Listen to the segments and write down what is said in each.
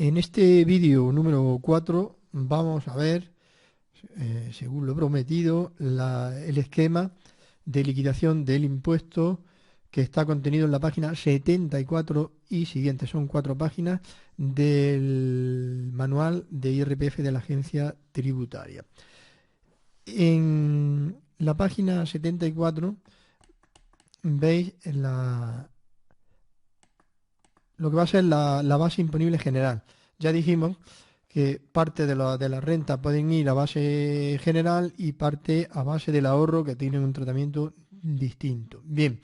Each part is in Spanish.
En este vídeo número 4 vamos a ver, según lo prometido, el esquema de liquidación del impuesto que está contenido en la página 74 y siguientes. Son 4 páginas del manual de IRPF de la Agencia Tributaria. En la página 74 veis lo que va a ser la base imponible general. Ya dijimos que parte de la renta pueden ir a base general y parte a base del ahorro, que tienen un tratamiento distinto. Bien,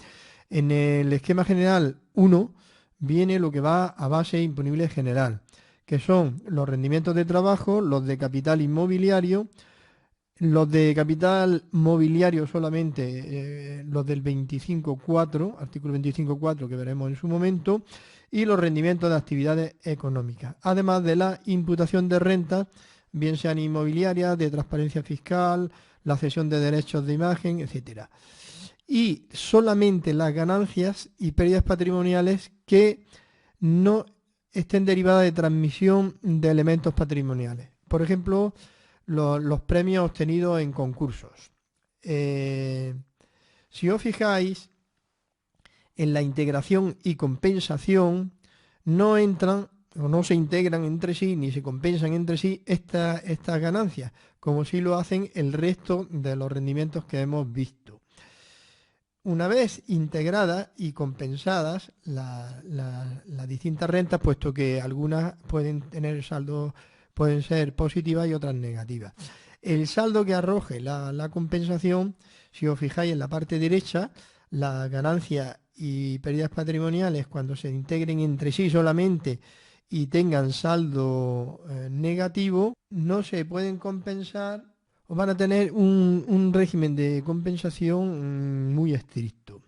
en el esquema general 1 viene lo que va a base imponible general, que son los rendimientos de trabajo, los de capital inmobiliario, los de capital mobiliario solamente, los del 25.4, artículo 25.4 que veremos en su momento, y los rendimientos de actividades económicas, además de la imputación de rentas, bien sean inmobiliarias, de transparencia fiscal, la cesión de derechos de imagen, etcétera. Y solamente las ganancias y pérdidas patrimoniales que no estén derivadas de transmisión de elementos patrimoniales. Por ejemplo, los premios obtenidos en concursos. Si os fijáis, en la integración y compensación no entran o no se integran entre sí ni se compensan entre sí estas ganancias, como si lo hacen el resto de los rendimientos que hemos visto. Una vez integradas y compensadas las distintas rentas, puesto que algunas pueden tener saldo, pueden ser positivas y otras negativas. El saldo que arroje la compensación, si os fijáis en la parte derecha, las ganancias y pérdidas patrimoniales, cuando se integren entre sí solamente y tengan saldo negativo, no se pueden compensar o van a tener un régimen de compensación muy estricto.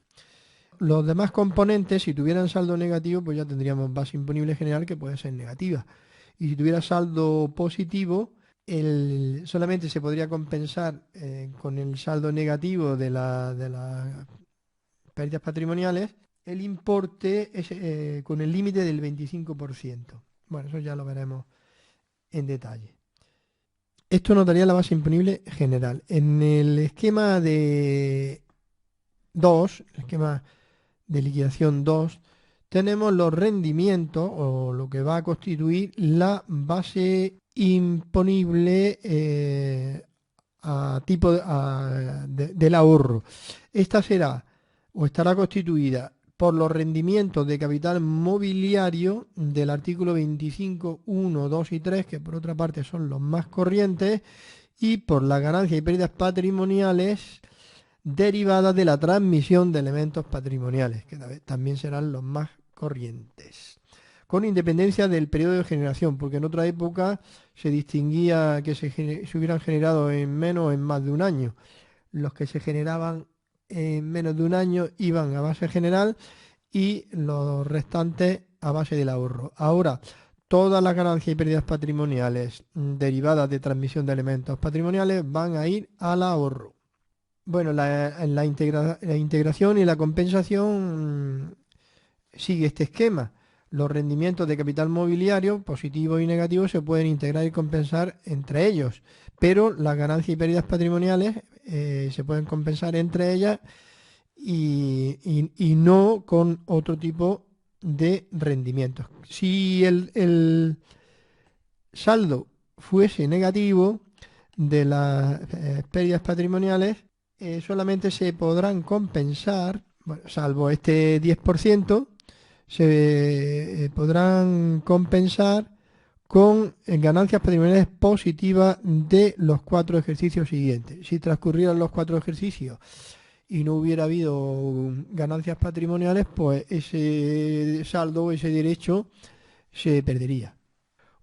Los demás componentes, si tuvieran saldo negativo, pues ya tendríamos base imponible general que puede ser negativa. Y si tuviera saldo positivo, solamente se podría compensar con el saldo negativo de las pérdidas patrimoniales el importe con el límite del 25%. Bueno, eso ya lo veremos en detalle. Esto nos daría la base imponible general. En el esquema de 2, el esquema de liquidación 2, tenemos los rendimientos o lo que va a constituir la base imponible del ahorro. Esta será o estará constituida por los rendimientos de capital mobiliario del artículo 25, 1, 2 y 3, que por otra parte son los más corrientes, y por las ganancias y pérdidas patrimoniales derivadas de la transmisión de elementos patrimoniales, que también serán los más corrientes, con independencia del periodo de generación, porque en otra época se distinguía que se hubieran generado en menos o en más de un año. Los que se generaban en menos de un año iban a base general y los restantes a base del ahorro. Ahora, todas las ganancias y pérdidas patrimoniales derivadas de transmisión de elementos patrimoniales van a ir al ahorro. Bueno, la integración y la compensación sigue este esquema. Los rendimientos de capital mobiliario, positivos y negativos, se pueden integrar y compensar entre ellos, pero las ganancias y pérdidas patrimoniales se pueden compensar entre ellas y no con otro tipo de rendimientos. Si el saldo fuese negativo de las pérdidas patrimoniales, solamente se podrán compensar, bueno, salvo este 10%, se podrán compensar con ganancias patrimoniales positivas de los 4 ejercicios siguientes. Si transcurrieran los 4 ejercicios y no hubiera habido ganancias patrimoniales, pues ese saldo, ese derecho se perdería.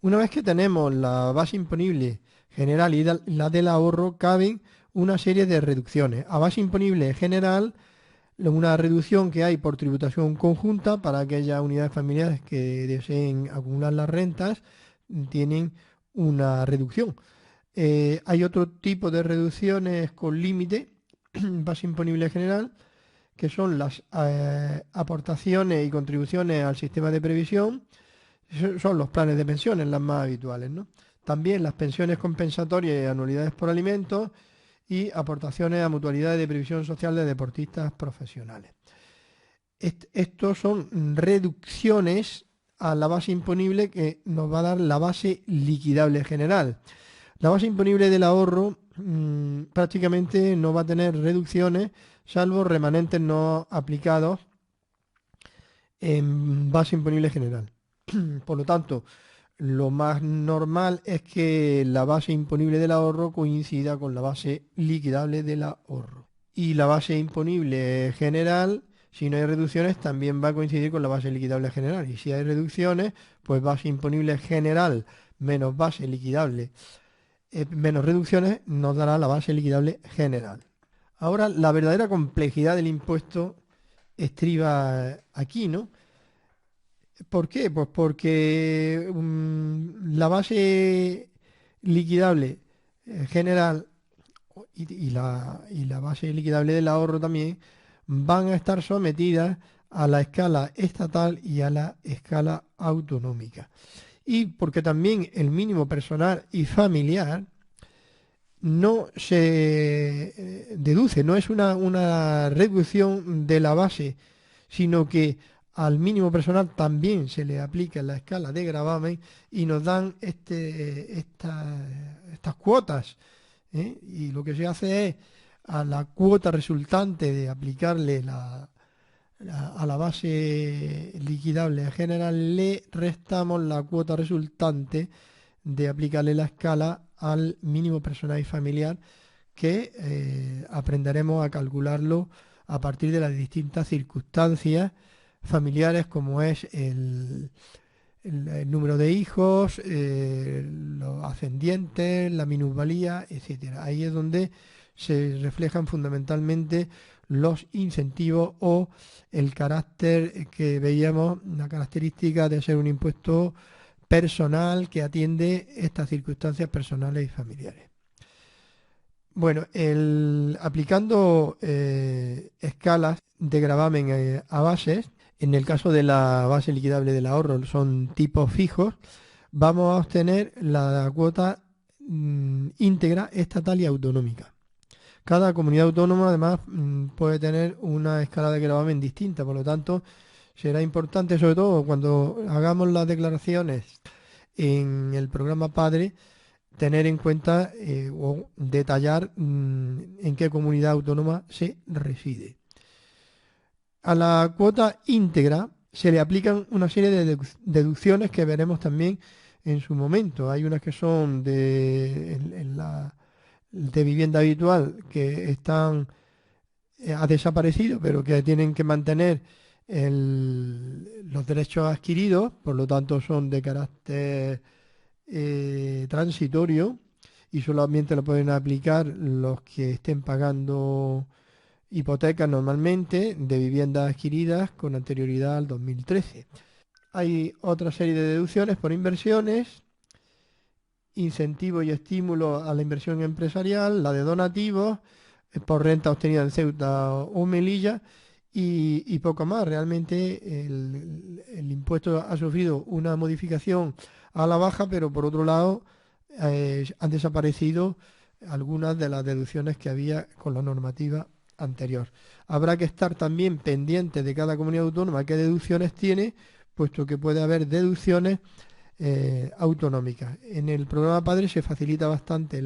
Una vez que tenemos la base imponible general y la del ahorro, caben una serie de reducciones. A base imponible general, una reducción que hay por tributación conjunta para aquellas unidades familiares que deseen acumular las rentas, tienen una reducción. Hay otro tipo de reducciones con límite, base imponible general, que son las aportaciones y contribuciones al sistema de previsión, Son los planes de pensiones las más habituales, ¿no? También las pensiones compensatorias y anualidades por alimentos y aportaciones a mutualidades de previsión social de deportistas profesionales. Estos son reducciones a la base imponible que nos va a dar la base liquidable general. La base imponible del ahorro prácticamente no va a tener reducciones, salvo remanentes no aplicados en base imponible general. Por lo tanto, lo más normal es que la base imponible del ahorro coincida con la base liquidable del ahorro. Y la base imponible general, si no hay reducciones, también va a coincidir con la base liquidable general. Y si hay reducciones, pues base imponible general menos base liquidable menos reducciones nos dará la base liquidable general. Ahora, la verdadera complejidad del impuesto estriba aquí, ¿no? ¿Por qué? Pues porque la base liquidable general y la base liquidable del ahorro también van a estar sometidas a la escala estatal y a la escala autonómica. Y porque también el mínimo personal y familiar no se deduce, no es una reducción de la base, sino que al mínimo personal también se le aplica la escala de gravamen y nos dan estas cuotas, ¿eh? Y lo que se hace es a la cuota resultante de aplicarle a la base liquidable general le restamos la cuota resultante de aplicarle la escala al mínimo personal y familiar que aprenderemos a calcularlo a partir de las distintas circunstancias familiares como es el número de hijos, los ascendientes, la minusvalía, etcétera. Ahí es donde se reflejan fundamentalmente los incentivos o el carácter que veíamos, la característica de ser un impuesto personal que atiende estas circunstancias personales y familiares. Bueno, aplicando escalas de gravamen a bases, en el caso de la base liquidable del ahorro son tipos fijos, vamos a obtener la cuota íntegra estatal y autonómica. Cada comunidad autónoma además puede tener una escala de gravamen distinta, por lo tanto será importante, sobre todo cuando hagamos las declaraciones en el programa Padre, tener en cuenta o detallar en qué comunidad autónoma se reside. A la cuota íntegra se le aplican una serie de deducciones que veremos también en su momento. Hay unas que son de vivienda habitual que ha desaparecido, pero que tienen que mantener los derechos adquiridos, por lo tanto son de carácter transitorio y solamente lo pueden aplicar los que estén pagando hipotecas normalmente de viviendas adquiridas con anterioridad al 2013. Hay otra serie de deducciones por inversiones, incentivo y estímulo a la inversión empresarial, la de donativos, por renta obtenida en Ceuta o Melilla y poco más. Realmente el impuesto ha sufrido una modificación a la baja, pero por otro lado han desaparecido algunas de las deducciones que había con la normativa anterior. Habrá que estar también pendiente de cada comunidad autónoma qué deducciones tiene, puesto que puede haber deducciones autonómicas. En el programa Padre se facilita bastante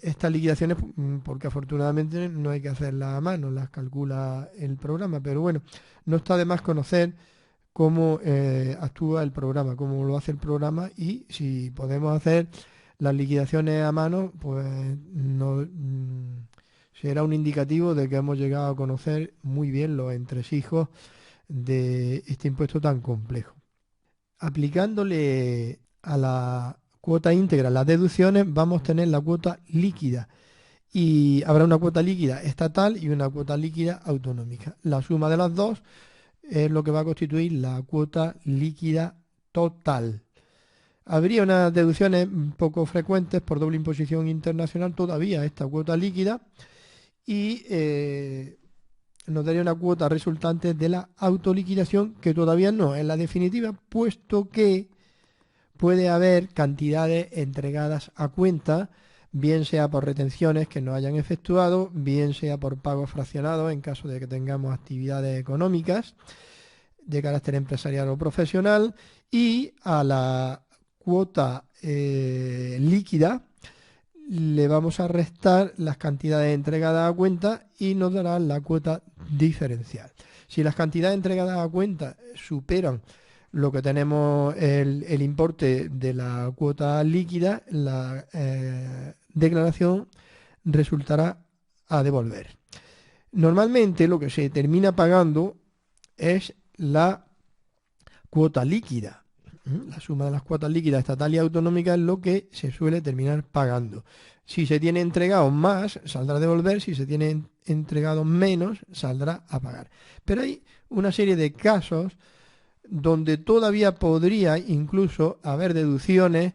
estas liquidaciones porque afortunadamente no hay que hacerlas a mano, las calcula el programa, pero bueno, no está de más conocer cómo actúa el programa, cómo lo hace el programa y si podemos hacer las liquidaciones a mano, pues no, será un indicativo de que hemos llegado a conocer muy bien los entresijos de este impuesto tan complejo. Aplicándole a la cuota íntegra las deducciones, vamos a tener la cuota líquida y habrá una cuota líquida estatal y una cuota líquida autonómica. La suma de las dos es lo que va a constituir la cuota líquida total. Habría unas deducciones poco frecuentes por doble imposición internacional todavía esta cuota líquida y nos daría una cuota resultante de la autoliquidación, que todavía no es la definitiva, puesto que puede haber cantidades entregadas a cuenta, bien sea por retenciones que no hayan efectuado, bien sea por pagos fraccionados en caso de que tengamos actividades económicas de carácter empresarial o profesional, y a la cuota líquida le vamos a restar las cantidades entregadas a cuenta y nos dará la cuota diferencial. Si las cantidades entregadas a cuenta superan lo que tenemos el importe de la cuota líquida, la declaración resultará a devolver. Normalmente lo que se termina pagando es la cuota líquida. La suma de las cuotas líquidas estatal y autonómica es lo que se suele terminar pagando. Si se tiene entregado más, saldrá a devolver. Si se tiene entregado menos, saldrá a pagar. Pero hay una serie de casos donde todavía podría incluso haber deducciones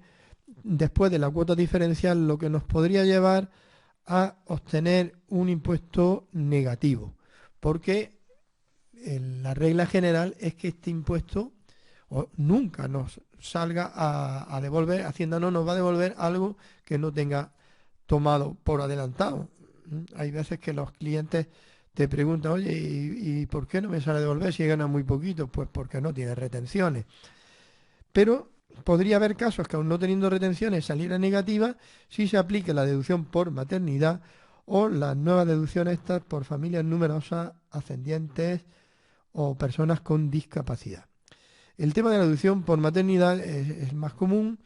después de la cuota diferencial, lo que nos podría llevar a obtener un impuesto negativo. Porque la regla general es que este impuesto nunca nos salga a devolver, Hacienda no nos va a devolver algo que no tenga tomado por adelantado. Hay veces que los clientes te preguntan, oye, ¿y por qué no me sale a devolver si gana muy poquito? Pues porque no tiene retenciones. Pero podría haber casos que aun no teniendo retenciones saliera negativa si se aplique la deducción por maternidad o las nuevas deducciones estas por familias numerosas, ascendientes o personas con discapacidad. El tema de la deducción por maternidad es más común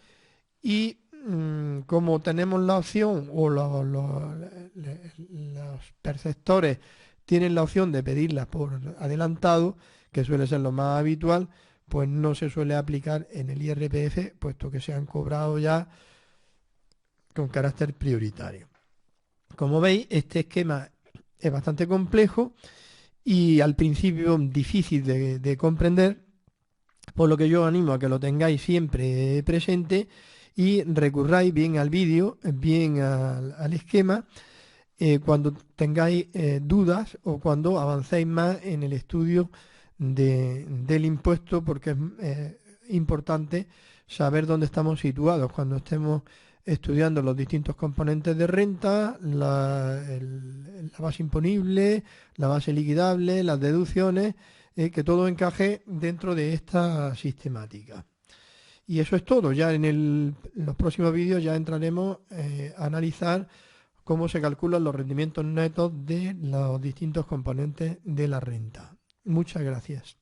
y como tenemos la opción o los perceptores tienen la opción de pedirlas por adelantado, que suele ser lo más habitual, pues no se suele aplicar en el IRPF, puesto que se han cobrado ya con carácter prioritario. Como veis, este esquema es bastante complejo y al principio difícil de comprender, por lo que yo animo a que lo tengáis siempre presente y recurráis bien al vídeo, bien al esquema, cuando tengáis dudas o cuando avancéis más en el estudio del impuesto, porque es importante saber dónde estamos situados cuando estemos estudiando los distintos componentes de renta, la base imponible, la base liquidable, las deducciones, que todo encaje dentro de esta sistemática. Y eso es todo. Ya en los próximos vídeos ya entraremos a analizar cómo se calculan los rendimientos netos de los distintos componentes de la renta. Muchas gracias.